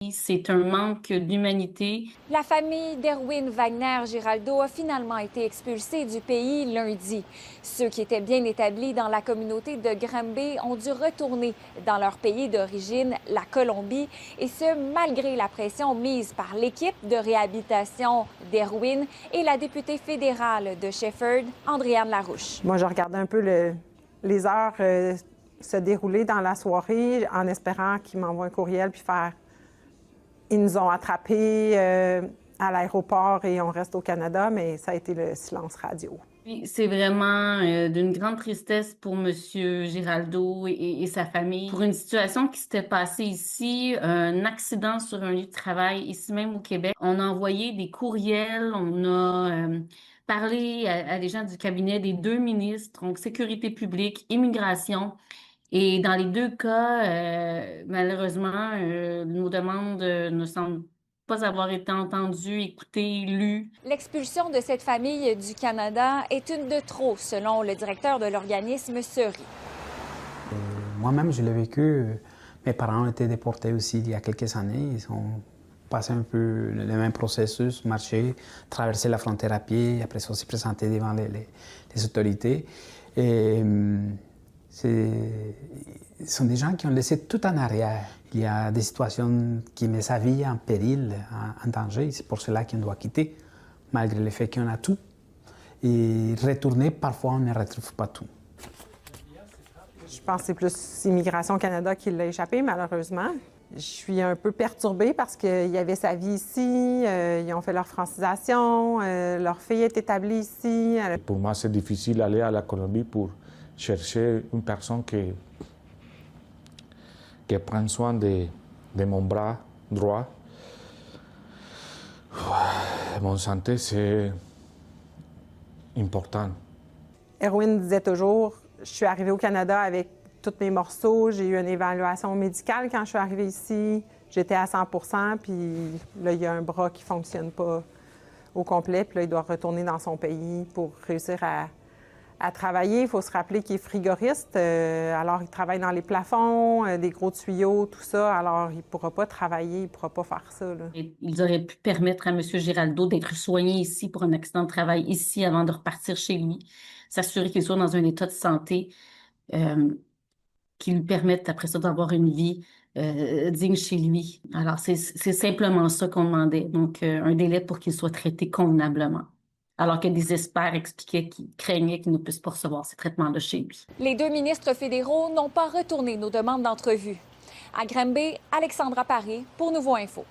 ici. C'est un manque d'humanité. La famille d'Erwin Wagner-Giraldo a finalement été expulsée du pays lundi. Ceux qui étaient bien établis dans la communauté de Granby ont dû retourner dans leur pays d'origine, la Colombie, et ce, malgré la pression mise par l'équipe de réhabilitation d'Erwin et la députée fédérale de Shefford, Andréane Larouche. Moi, je regardais un peu les heures se dérouler dans la soirée en espérant qu'ils m'envoient un courriel puis faire « Ils nous ont attrapés à l'aéroport et on reste au Canada », mais ça a été le silence radio. C'est vraiment d'une grande tristesse pour M. Giraldo et sa famille. Pour une situation qui s'était passée ici, un accident sur un lieu de travail, ici même au Québec. On a envoyé des courriels, on a parlé à des gens du cabinet des deux ministres, donc Sécurité publique, Immigration. Et dans les deux cas, malheureusement, nos demandes ne semblent pas avoir été entendues, écoutées, lues. L'expulsion de cette famille du Canada est une de trop, selon le directeur de l'organisme Seri. Moi-même, je l'ai vécu. Mes parents ont été déportés aussi il y a quelques années. Ils ont passé un peu le même processus, marché, traversé la frontière à pied, après ça, se présenter devant les autorités. Et ce sont des gens qui ont laissé tout en arrière. Il y a des situations qui mettent sa vie en péril, en danger. C'est pour cela qu'on doit quitter, malgré le fait qu'on a tout. Et retourner, parfois, on ne retrouve pas tout. Je pense que c'est plus Immigration Canada qui l'a échappé, malheureusement. Je suis un peu perturbée parce qu'il y avait sa vie ici, ils ont fait leur francisation, leur fille est établie ici. Pour moi, c'est difficile d'aller à la Colombie pour chercher une personne qui prenne soin de mon bras droit. Mon santé, c'est important. Erwin disait toujours, je suis arrivée au Canada avec tous mes morceaux, j'ai eu une évaluation médicale quand je suis arrivée ici, j'étais à 100 %, puis là, il y a un bras qui ne fonctionne pas au complet, puis là, il doit retourner dans son pays pour réussir à travailler. Il faut se rappeler qu'il est frigoriste, alors il travaille dans les plafonds, des gros tuyaux, tout ça, alors il ne pourra pas travailler, il ne pourra pas faire ça, là. Ils auraient pu permettre à M. Giraldo d'être soigné ici pour un accident de travail ici avant de repartir chez lui, s'assurer qu'il soit dans un état de santé qui lui permette après ça d'avoir une vie digne chez lui. Alors, c'est simplement ça qu'on demandait, donc un délai pour qu'il soit traité convenablement. Alors que des experts expliquaient qu'ils craignaient qu'il ne puisse pas recevoir ces traitements-là chez lui. Les deux ministres fédéraux n'ont pas retourné nos demandes d'entrevue. À Granby, Alexandra Paré pour Nouveau Info.